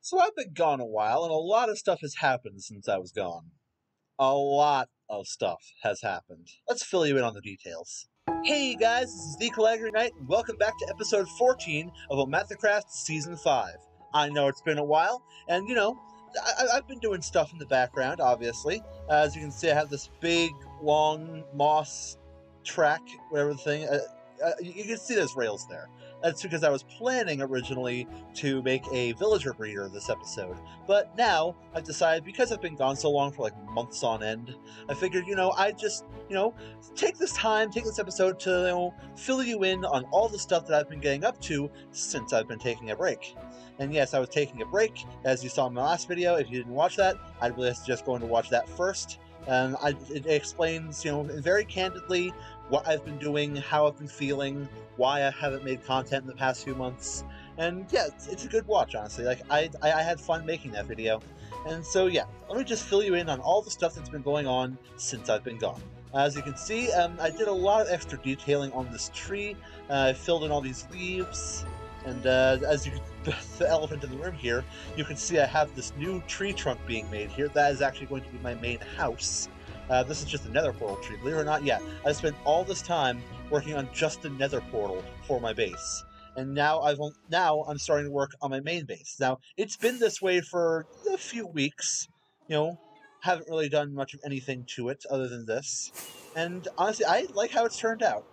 So I've been gone a while, and a lot of stuff has happened since I was gone. A lot of stuff has happened. Let's fill you in on the details. Hey guys, this is the Collider Knight, and welcome back to episode 14 of OmathaCraft Season 5. I know it's been a while, and I've been doing stuff in the background, obviously. As you can see, I have this big, long moss track, whatever the thing. You can see there's rails there. That's because I was planning originally to make a villager breeder this episode. But now, I've decided, because I've been gone so long for like months on end, I figured, I'd just, take this episode to, fill you in on all the stuff that I've been getting up to since I've been taking a break. And yes, I was taking a break, as you saw in my last video. If you didn't watch that, I'd really suggest going to watch that first. And it explains, very candidly what I've been doing, how I've been feeling, why I haven't made content in the past few months. And yeah, it's a good watch, honestly. Like, I had fun making that video. And so yeah, let me just fill you in on all the stuff that's been going on since I've been gone. As you can see, I did a lot of extra detailing on this tree. I filled in all these leaves. And as you can, the elephant in the room here, you can see I have this new tree trunk being made here. That is actually going to be my main house. This is just a nether portal tree. Believe it or not, yeah, I spent all this time working on just the nether portal for my base. And now I'm starting to work on my main base. Now, it's been this way for a few weeks. Haven't really done much of anything to it other than this. And honestly, I like how it's turned out.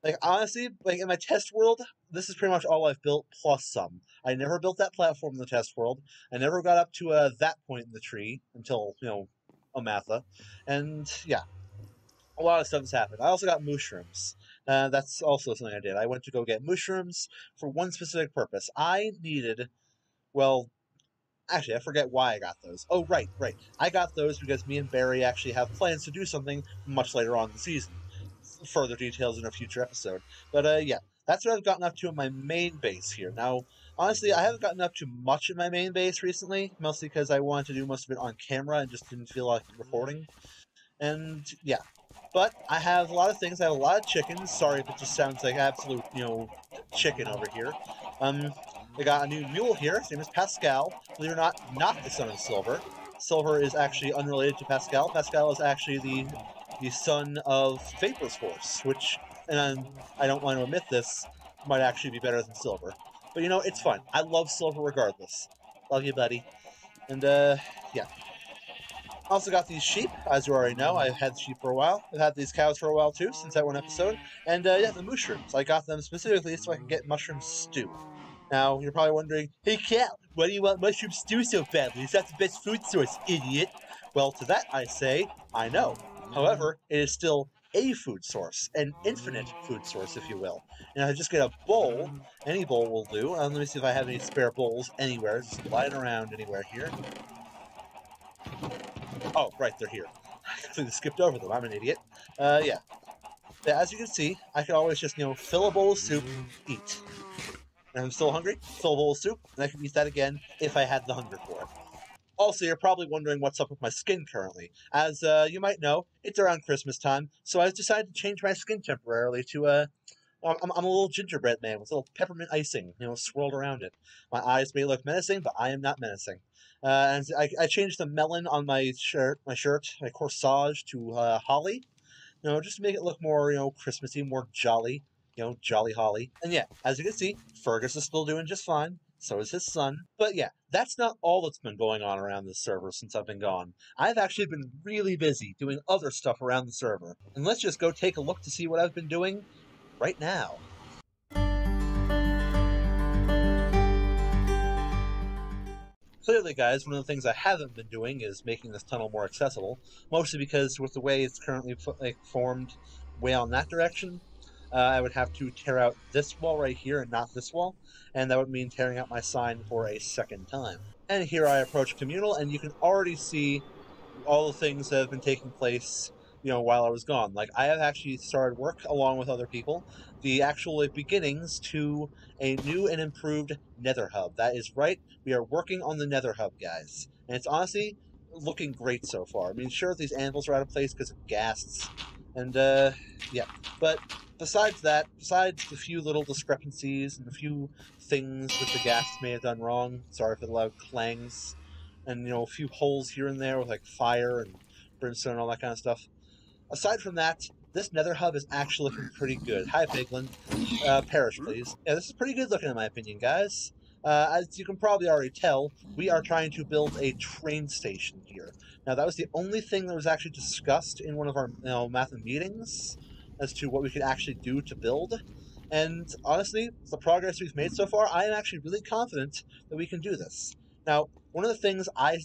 Like, honestly, like, in my test world, this is pretty much all I've built, plus some. I never built that platform in the test world. I never got up to that point in the tree until, Omatha. And, yeah. A lot of stuff has happened. I also got mushrooms. That's also something I did. I went to go get mushrooms for one specific purpose. I needed, well, actually, I forget why I got those. Oh, right. I got those because me and Barry actually have plans to do something much later on in the season. Further details in a future episode. But, yeah, that's what I've gotten up to in my main base here. Now, honestly, I haven't gotten up to much in my main base recently, mostly because I wanted to do most of it on camera and just didn't feel like recording. And, yeah. But I have a lot of things. I have a lot of chickens. Sorry if it just sounds like absolute, chicken over here. I got a new mule here. His name is Pascal. Believe it or not the son of Silver. Silver is actually unrelated to Pascal. Pascal is actually the son of Vapor's horse, which, and I don't want to admit this, might actually be better than Silver. But, it's fun. I love Silver regardless. Love you, buddy. And, yeah. Also got these sheep, as you already know. I've had sheep for a while. I've had these cows for a while, too, since that one episode. And, yeah, the mushrooms. I got them specifically so I can get mushroom stew. Now, you're probably wondering, hey, Cal, why do you want mushroom stew so badly? Is that the best food source, idiot? Well, to that I say, I know. However, it is still a food source, an infinite food source, if you will. And I just get a bowl, any bowl will do. Let me see if I have any spare bowls anywhere, just lying around anywhere here. Oh, right, they're here. I completely skipped over them, I'm an idiot. Yeah. As you can see, I can always just, fill a bowl of soup, eat. And I'm still hungry, fill a bowl of soup, and I can eat that again if I had the hunger for it. Also, you're probably wondering what's up with my skin currently. As you might know, it's around Christmas time, so I've decided to change my skin temporarily to, I'm a little gingerbread man with a little peppermint icing, swirled around it. My eyes may look menacing, but I am not menacing. And I changed the melon on my shirt, my corsage to holly, just to make it look more, Christmassy, more jolly, jolly holly. And yeah, as you can see, Fergus is still doing just fine. So is his son. But yeah, that's not all that's been going on around this server since I've been gone. I've actually been really busy doing other stuff around the server. And let's just go take a look to see what I've been doing right now. Clearly, guys, one of the things I haven't been doing is making this tunnel more accessible. Mostly because with the way it's currently formed way on that direction, I would have to tear out this wall right here and not this wall, and that would mean tearing out my sign for a second time. And here I approach Communal, and you can already see all the things that have been taking place, while I was gone. Like, I have actually started work along with other people, the actual beginnings to a new and improved Nether Hub. That is right, we are working on the Nether Hub, guys. And it's honestly looking great so far. I mean, sure, these anvils are out of place because of ghasts, and, yeah, but besides that, besides the few little discrepancies and a few things that the gas may have done wrong, sorry for the loud clangs, and, a few holes here and there with, like, fire and brimstone and all that kind of stuff. Aside from that, this nether hub is actually looking pretty good. Hi, Piglin. Perish, please. Yeah, this is pretty good looking in my opinion, guys. As you can probably already tell, we are trying to build a train station here. Now, that was the only thing that was actually discussed in one of our math meetings as to what we could actually do to build. And honestly, the progress we've made so far, I am actually really confident that we can do this. Now, one of the things I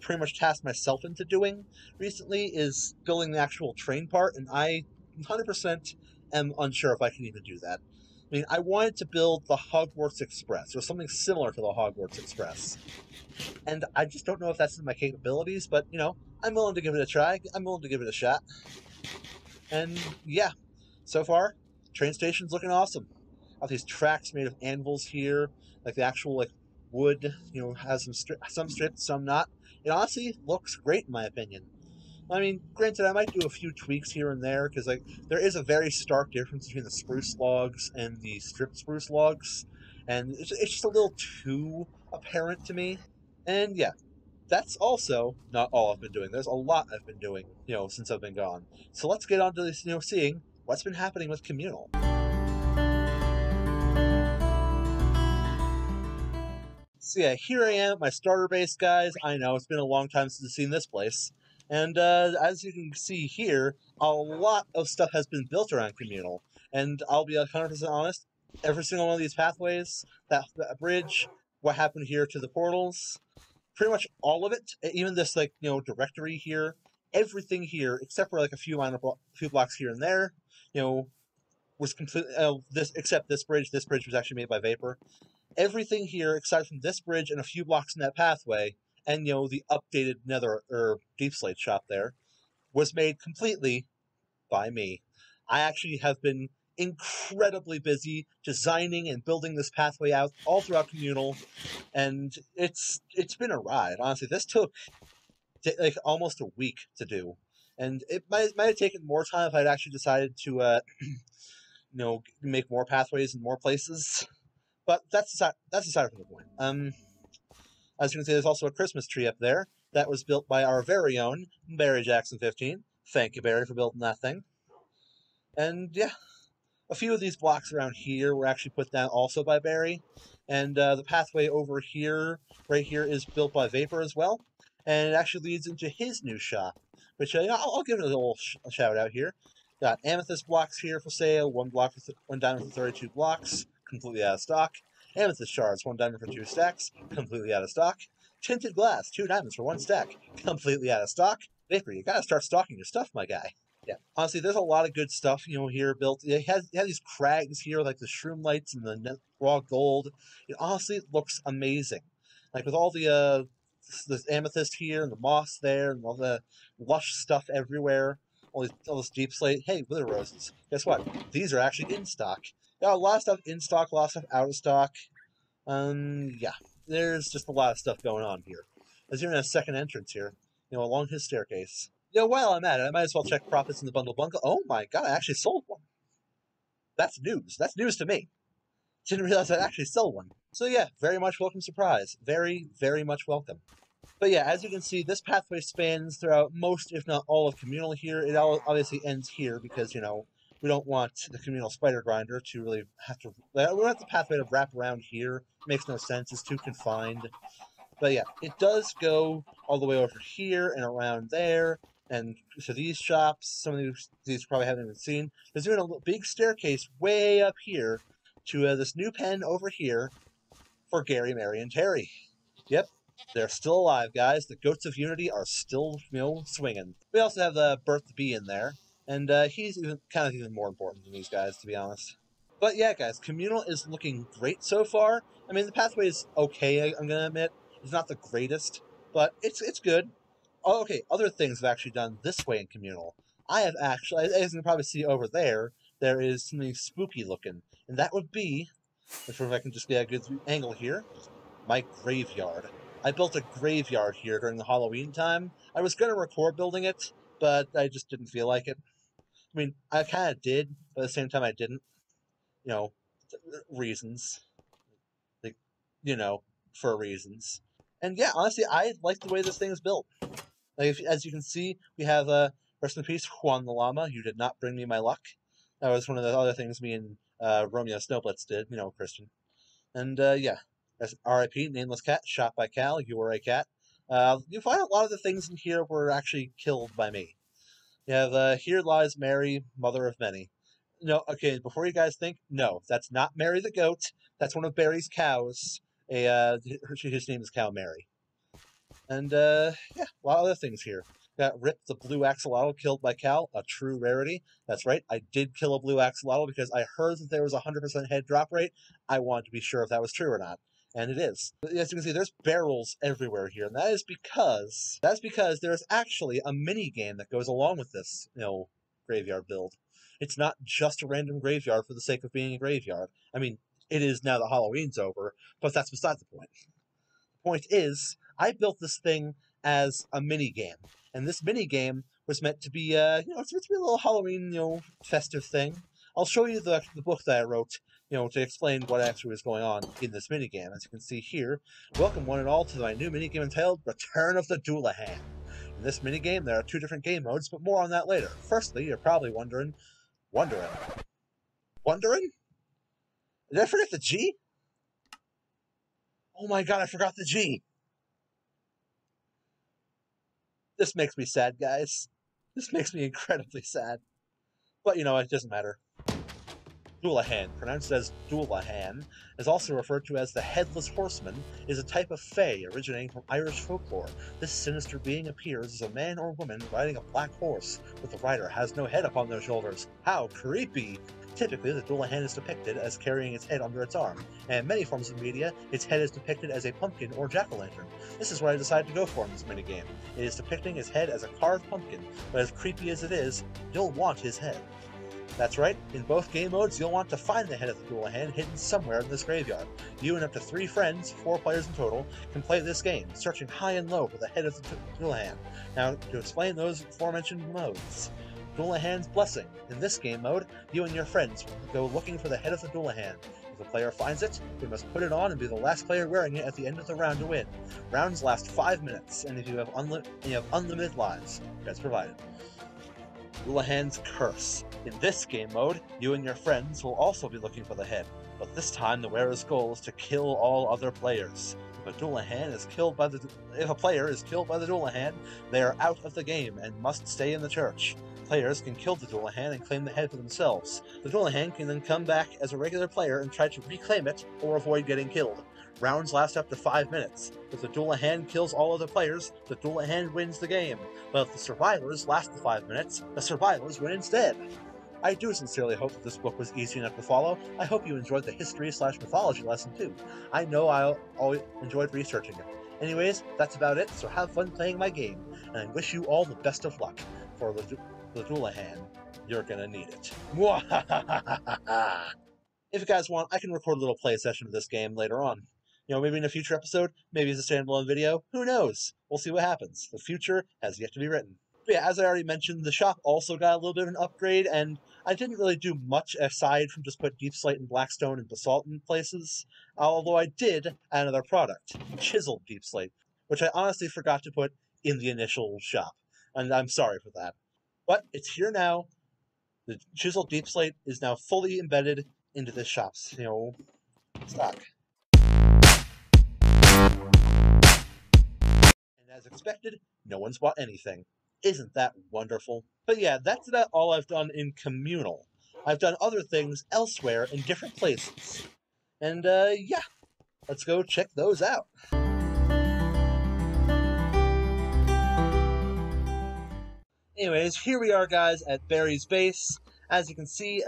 pretty much tasked myself into doing recently is building the actual train part, and I 100% am unsure if I can even do that. I mean, I wanted to build the Hogwarts Express, or something similar to the Hogwarts Express. And I just don't know if that's in my capabilities, but, I'm willing to give it a try. I'm willing to give it a shot. And, yeah, so far, train station's looking awesome. Got these tracks made of anvils here, like the actual, like, wood, has some stripped, some not. It honestly looks great, in my opinion. I mean, granted, I might do a few tweaks here and there, because, like, there is a very stark difference between the spruce logs and the stripped spruce logs, and it's just a little too apparent to me. And, yeah, that's also not all I've been doing. There's a lot I've been doing, since I've been gone. So let's get on to this, seeing what's been happening with Communal. So yeah, here I am at my starter base, guys. I know, it's been a long time since I've seen this place. And as you can see here, a lot of stuff has been built around Communal. And I'll be 100% honest, every single one of these pathways, that bridge, what happened here to the portals, pretty much all of it, even this, like, directory here, everything here, except for, like, a few few blocks here and there, was completely, except this bridge was actually made by Vapor. Everything here, aside from this bridge and a few blocks in that pathway, and, the updated Nether, or Deep Slate shop there, was made completely by me. I actually have been incredibly busy designing and building this pathway out all throughout Communal, and it's been a ride. Honestly, this took like almost a week to do, and it might have taken more time if I'd actually decided to make more pathways in more places. But that's aside from the point. As you can see, there's also a Christmas tree up there that was built by our very own Barry Jackson 15. Thank you, Barry, for building that thing. And yeah, a few of these blocks around here were actually put down also by Barry. And the pathway over here, right here, is built by Vapor as well. And it actually leads into his new shop, which I'll give it a little shout out here. Got amethyst blocks here for sale, one diamond for 32 blocks, completely out of stock. Amethyst shards, 1 diamond for 2 stacks, completely out of stock. Tinted glass, 2 diamonds for 1 stack, completely out of stock. Vapor, you gotta start stocking your stuff, my guy. Yeah, honestly, there's a lot of good stuff, here built. It has these crags here, like the shroom lights and the raw gold. It honestly looks amazing. Like with all the amethyst here and the moss there and all the lush stuff everywhere. All this deep slate. Hey, wither roses. Guess what? These are actually in stock. Got a lot of stuff in stock, a lot of stuff out of stock. Yeah, there's just a lot of stuff going on here. There's even a second entrance here, along his staircase. While I'm at it, I might as well check profits in the bundle bundle. Oh my god, I actually sold one. That's news. That's news to me. Didn't realize I'd actually sell one. So yeah, very much welcome surprise. Very, very much welcome. But yeah, as you can see, this pathway spans throughout most, if not all, of Communal here. It obviously ends here because, we don't want the Communal spider grinder to really have to... We don't want the pathway to wrap around here. It makes no sense. It's too confined. But yeah, it does go all the way over here and around there, and to these shops. Some of these probably haven't even seen. There's even a big staircase way up here to this new pen over here for Gary, Mary, and Terry. Yep, they're still alive, guys. The Goats of Unity are still, swinging. We also have Bert the Bee in there, and he's even more important than these guys, to be honest. But yeah, guys, Communal is looking great so far. I mean, the pathway is okay, I'm gonna admit. It's not the greatest, but it's good. Oh, okay, other things I've actually done this way in Communal. I have actually, as you can probably see over there, there is something spooky looking, and that would be, if I can just get a good angle here, my graveyard. I built a graveyard here during the Halloween time. I was going to record building it, but I just didn't feel like it. I mean, I kind of did, but at the same time I didn't. You know, reasons. Like, you know, for reasons. And yeah, honestly, I like the way this thing is built. Like, as you can see, we have rest in peace, Juan the Llama. You did not bring me my luck. That was one of the other things me and Romeo Snowblitz did. You know, Christian. And yeah, R.I.P. Nameless Cat, shot by Cal. You were a cat. You find a lot of the things in here were actually killed by me. You have Here Lies Mary, Mother of Many. No, okay, before you guys think, no, that's not Mary the goat. That's one of Barry's cows. His name is Cow Mary. And, yeah, a lot of other things here. Got Rip the Blue Axolotl killed by Cal, a true rarity. That's right, I did kill a Blue Axolotl because I heard that there was a 100% head drop rate. I wanted to be sure if that was true or not. And it is. As you can see, there's barrels everywhere here, and that's because there's actually a mini game that goes along with this, graveyard build. It's not just a random graveyard for the sake of being a graveyard. I mean, it is now that Halloween's over, but that's beside the point. The point is, I built this thing as a mini game, and this mini game was meant to be, it's meant to be a little Halloween, festive thing. I'll show you the book that I wrote, to explain what actually was going on in this minigame. As you can see here, welcome one and all to my new minigame entitled Return of the Lulahan. In this minigame, there are 2 different game modes, but more on that later. Firstly, you're probably wondering? Did I forget the G? Oh my god, I forgot the G! This makes me sad, guys. This makes me incredibly sad. But, it doesn't matter. Lulahan, pronounced as Lulahan, is also referred to as the Headless Horseman, is a type of fae originating from Irish folklore. This sinister being appears as a man or woman riding a black horse, but the rider has no head upon their shoulders. How creepy! Typically, the Lulahan is depicted as carrying its head under its arm, and in many forms of media, its head is depicted as a pumpkin or jack-o'-lantern. This is what I decided to go for in this minigame. It is depicting his head as a carved pumpkin, but as creepy as it is, you'll want his head. That's right, in both game modes, you'll want to find the head of the Lulahan hidden somewhere in this graveyard. You and up to 3 friends, 4 players in total, can play this game, searching high and low for the head of the Lulahan. Now, to explain those aforementioned modes. Lulahan's Blessing. In this game mode, you and your friends will go looking for the head of the Lulahan. If the player finds it, they must put it on and be the last player wearing it at the end of the round to win. Rounds last 5 minutes, and if you have unlimited lives, that's provided. Lulahan's Curse. In this game mode, you and your friends will also be looking for the head, but this time the wearer's goal is to kill all other players. If a player is killed by the Lulahan, they are out of the game and must stay in the church. Players can kill the Lulahan and claim the head for themselves. The Lulahan can then come back as a regular player and try to reclaim it or avoid getting killed. Rounds last up to 5 minutes. If the Lulahan kills all other players, the Lulahan wins the game. But if the survivors last the 5 minutes, the survivors win instead. I do sincerely hope that this book was easy enough to follow. I hope you enjoyed the history/mythology lesson too. I know I always enjoyed researching it. Anyways, that's about it, so have fun playing my game, and I wish you all the best of luck. For the Lulahan, you're gonna need it. If you guys want, I can record a little play session of this game later on. Maybe in a future episode, maybe as a standalone video, who knows? We'll see what happens. The future has yet to be written. But yeah, as I already mentioned, the shop also got a little bit of an upgrade, and I didn't really do much aside from just put deep slate and blackstone and basalt in places, although I did add another product, chiseled deep slate, which I honestly forgot to put in the initial shop, and I'm sorry for that. But it's here now. The chiseled deep slate is now fully embedded into this shop's, stock. And as expected, no one's bought anything. Isn't that wonderful? But yeah, that's about all I've done in Communal. I've done other things elsewhere in different places. And, yeah, let's go check those out. Anyways, here we are, guys, at Barry's base. As you can see,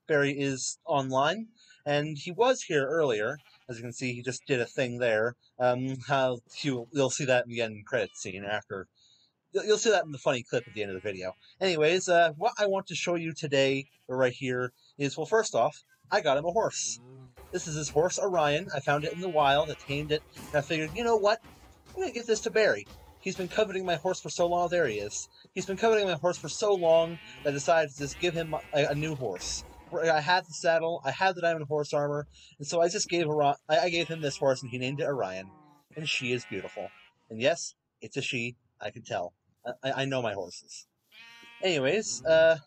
Barry is online, and he was here earlier. As you can see, he just did a thing there. You'll see that in the end credits scene after. You'll see that in the funny clip at the end of the video. Anyways, what I want to show you today, right here, is, well, first off, I got him a horse. This is his horse, Orion. I found it in the wild, I tamed it, and I figured, you know what? I'm going to give this to Barry. He's been coveting my horse for so long. There he is. He's been coveting my horse for so long that I decided to just give him a new horse. I had the saddle, I had the diamond horse armor, and so I just gave I gave him this horse, and he named it Orion. And she is beautiful. And yes, it's a she. I can tell. I know my horses. Anyways, the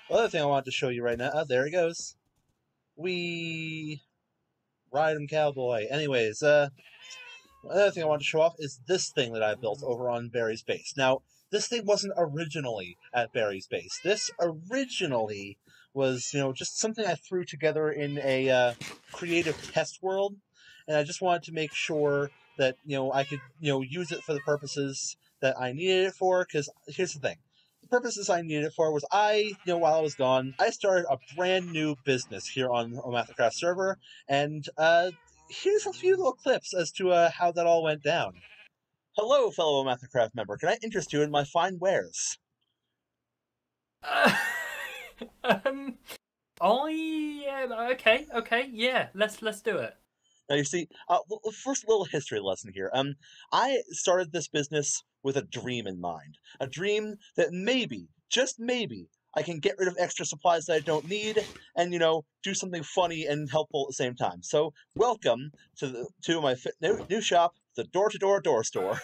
other thing I wanted to show you right now. Oh, there he goes. We ride him, cowboy. Anyways, another thing I want to show off is this thing that I built over on Barry's base. Now, this thing wasn't originally at Barry's base. This originally was, just something I threw together in a creative test world, and I just wanted to make sure that, I could, use it for the purposes that I needed it for, because here's the thing. The purposes I needed it for was while I was gone, I started a brand new business here on OmathaCraft server, and, here's a few little clips as to how that all went down. Hello, fellow OmathaCraft member. Can I interest you in my fine wares? Okay, yeah, let's do it. Now you see, first little history lesson here. I started this business with a dream in mind. A dream that maybe, just maybe, I can get rid of extra supplies that I don't need, and do something funny and helpful at the same time. So, welcome to my new shop, the Door-to-Door Door Store.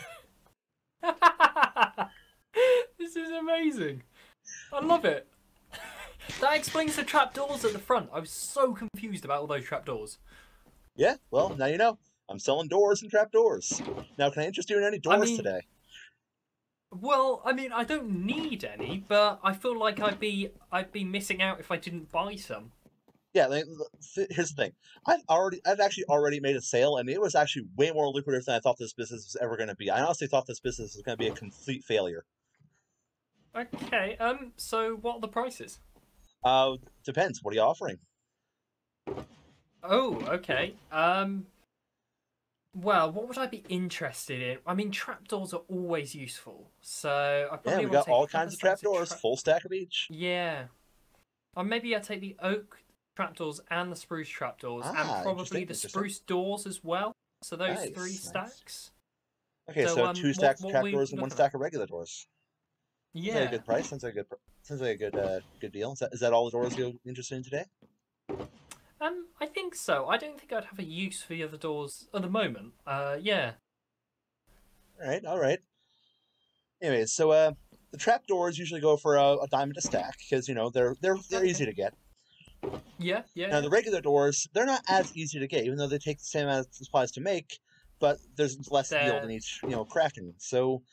This is amazing. I love it. That explains the trapdoors at the front. I was so confused about all those trapdoors. Yeah, well, now you know. I'm selling doors and trapdoors. Now, can I interest you in any doors today? Well, I don't need any, but I feel like I'd be missing out if I didn't buy some. Yeah, here's the thing. I've actually already made a sale, and it was actually way more lucrative than I thought this business was ever going to be. I honestly thought this business was going to be a complete failure. Okay, so what are the prices? Depends. What are you offering? Oh, okay. Well, what would I be interested in? Trapdoors are always useful, so I probably we got all kinds of trapdoors, full stack of each. Yeah. Or maybe I'd take the oak trapdoors and the spruce trapdoors, and probably the spruce doors as well. So those three stacks. Okay, so 2 stacks of trapdoors and 1 stack of regular doors. Yeah. Sounds like a good price. Sounds like a good deal. Is that all the doors you're interested in today? I think so. I don't think I'd have a use for the other doors at the moment. Yeah. All right. Anyways, so the trapdoors usually go for a diamond a stack because they're easy to get. Yeah. Now the regular doors, they're not as easy to get, even though they take the same amount of supplies to make, but there's less yield in each crafting. So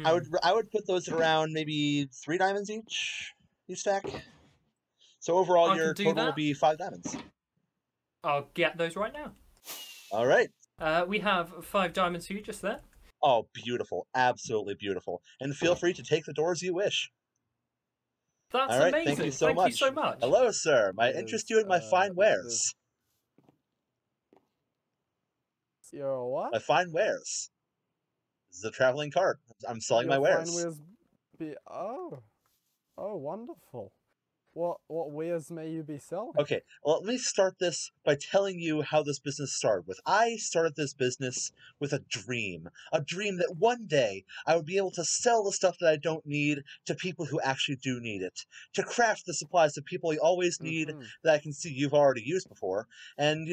I would put those at around maybe 3 diamonds each stack. So overall, your total will be 5 diamonds. I'll get those right now. All right. We have 5 diamonds for you just there. Oh, beautiful. Absolutely beautiful. And feel free to take the doors you wish. That's amazing. Thank you so much. Hello, sir. May I interest you in my fine wares? Your what? My fine wares. This is a traveling cart. I'm selling my wares. Fine wares Oh, wonderful. What wares may you be selling? Okay, well, let me start this by telling you how this business started with. I started this business with a dream that one day I would be able to sell the stuff that I don't need to people who actually do need it, to craft the supplies that people always need that I can see you've already used before, and,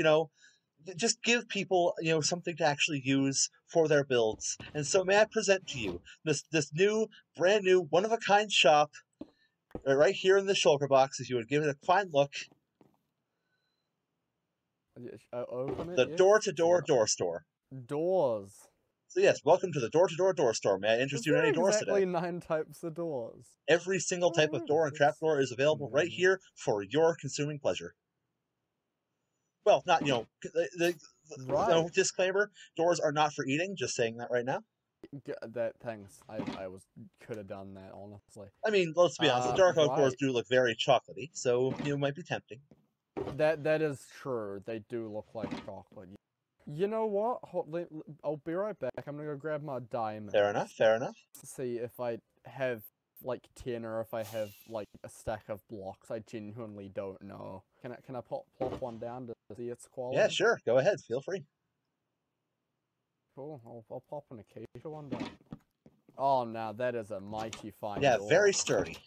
just give people, something to actually use for their builds. And so may I present to you this new, brand new, one-of-a-kind shop right here in the shulker box, if you would give it a fine look. Open it, the Door-to-Door Door Store. Doors. So yes, welcome to the Door-to-Door Door Store. May I interest you in any doors today? Exactly 9 types of doors. Every single type of door and trapdoor is available right here for your consuming pleasure. Well, not, disclaimer, doors are not for eating, just saying that right now. Thanks. I could have done that, honestly. Let's be honest, the dark oak doors do look very chocolatey, so it might be tempting. That is true. They do look like chocolate. You know what? I'll be right back. I'm gonna go grab my diamond. Fair enough. To see if I have like 10 or if I have like a stack of blocks. I genuinely don't know. Can I plop one down to see its quality? Yeah, sure. Go ahead. Feel free. Cool. I'll pop an acacia one down. Oh, now that is a mighty fine Yeah, door. very sturdy.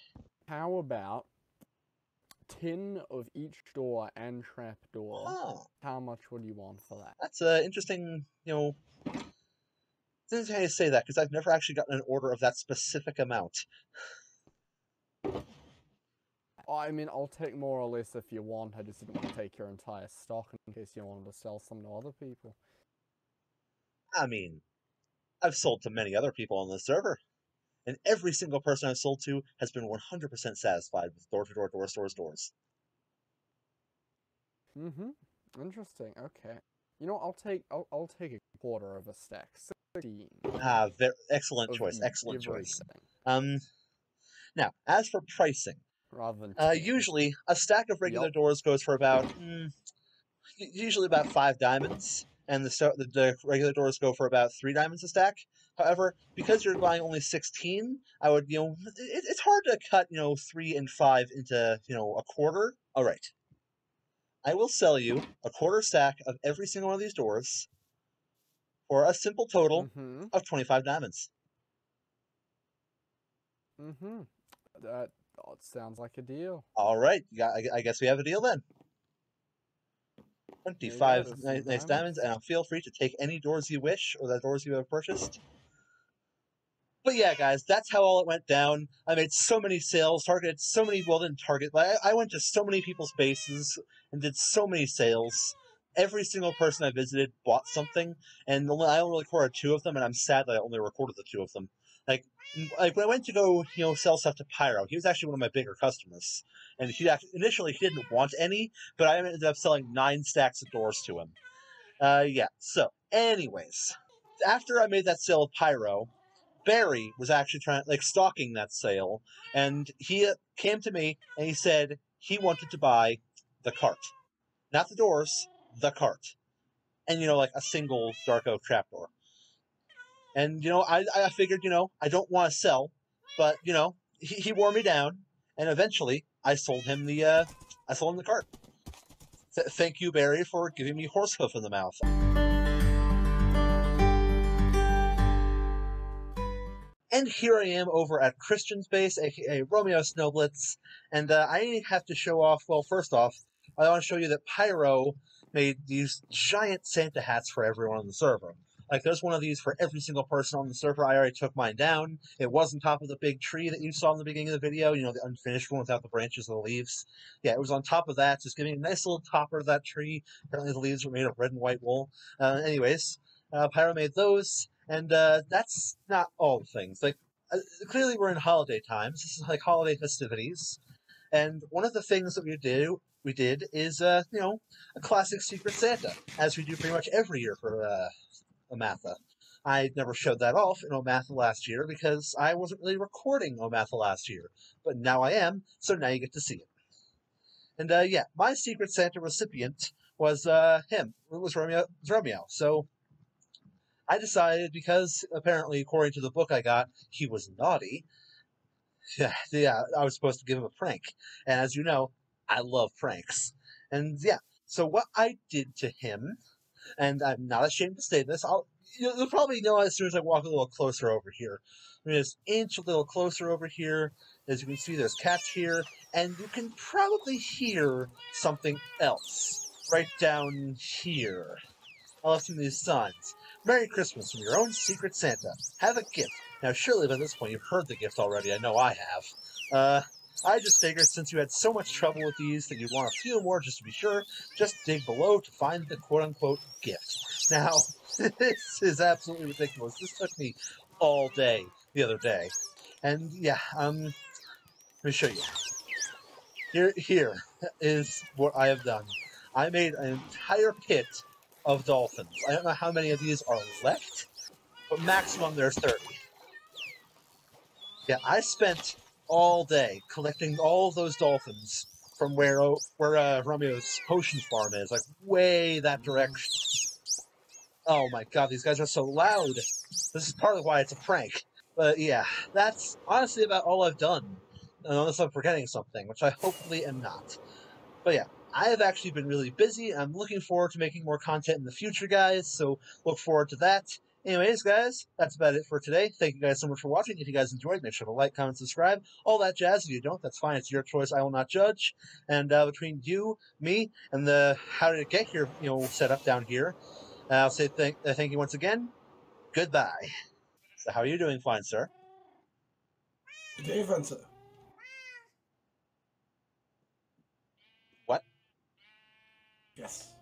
How about 10 of each door and trap door? Oh. How much would you want for that? That's interesting, This is how you say that, because I've never actually gotten an order of that specific amount. I mean, I'll take more or less if you want. I just didn't want to take your entire stock in case you wanted to sell some to other people. I mean, I've sold to many other people on the server, and every single person I've sold to has been 100% satisfied with door-to-door, door-to-door doors. Mm-hmm. Interesting. Okay. You know, I'll take a quarter of a stack. 16. Excellent choice. Excellent choice. Everything. Now, as for pricing, rather than 10. usually a stack of regular doors goes for about usually about 5 diamonds, and the regular doors go for about 3 diamonds a stack. However, because you're buying only 16, I would it's hard to cut 3 and 5 into a quarter. All right, I will sell you a quarter stack of every single one of these doors for a simple total of 25 diamonds. That sounds like a deal. All right, I guess we have a deal then. 25 nice diamonds, and feel free to take any doors you wish, or the doors you have purchased. But yeah, guys, that's how all it went down. I made so many sales, targeted so many, well, didn't target, but I went to so many people's bases and did so many sales. Every single person I visited bought something, and I only recorded 2 of them, and I'm sad that I only recorded the 2 of them. Like when I went to go, sell stuff to Pyro, he was actually one of my bigger customers. And initially he didn't want any, but I ended up selling 9 stacks of doors to him. Yeah, so, anyways, after I made that sale with Pyro, Barry was actually stalking that sale, and he came to me and he said he wanted to buy the cart. Not the doors, the cart. And, like a single dark oak trapdoor. And, I figured, I don't want to sell, but, he wore me down, and eventually I sold him the cart. Thank you, Barry, for giving me horsehoof in the mouth. And here I am over at Christian's base, aka Romeo Snowblitz, and I have to show off, well, first off, I want to show you that Pyro made these giant Santa hats for everyone on the server. Like, there's one of these for every single person on the server. I already took mine down. It was on top of the big tree that you saw in the beginning of the video, the unfinished one without the branches and the leaves. Yeah, it was on top of that, just giving a nice little topper of that tree. Apparently the leaves were made of red and white wool. Anyways, Pyro made those. And that's not all the things. Clearly we're in holiday times. This is like holiday festivities. And one of the things that we did is, a classic Secret Santa, as we do pretty much every year for Omatha. I never showed that off in Omatha last year because I wasn't really recording Omatha last year. But now I am, so now you get to see it. And yeah, my Secret Santa recipient was him. It was Romeo. So I decided, because apparently, according to the book I got, he was naughty. Yeah, I was supposed to give him a prank. And as you know, I love pranks. And yeah, so what I did to him, and I'm not ashamed to say this, you'll probably know as soon as I walk a little closer over here. I'm going to just inch a little closer over here. As you can see, there's cats here, and you can probably hear something else right down here. I left him these signs. Merry Christmas from your own Secret Santa. Have a gift. Now, surely by this point you've heard the gift already. I know I have. I just figured since you had so much trouble with these that you'd want a few more just to be sure, just dig below to find the quote-unquote gift. Now, this is absolutely ridiculous. This took me all day the other day. And yeah, let me show you. Here is what I have done. I made an entire pit of dolphins. I don't know how many of these are left, but maximum there's 30. Yeah, I spent all day collecting all of those dolphins from where Romeo's potion farm is, like way that direction. Oh my god, these guys are so loud. This is partly why it's a prank. But yeah, that's honestly about all I've done. Unless I'm forgetting something, which I hopefully am not. But yeah, I have actually been really busy. I'm looking forward to making more content in the future, guys, so look forward to that. Anyways, guys, that's about it for today. Thank you guys so much for watching. If you guys enjoyed, make sure to like, comment, subscribe, all that jazz. If you don't, that's fine. It's your choice. I will not judge. And between you, me, and the how did it get here, setup down here, I'll say thank you once again. Goodbye. So how are you doing, fine sir? Good day, Venta. What? Yes.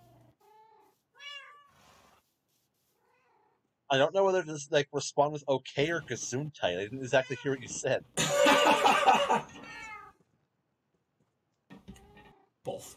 I don't know whether to just, respond with okay or gesundheit. I didn't exactly hear what you said. Both.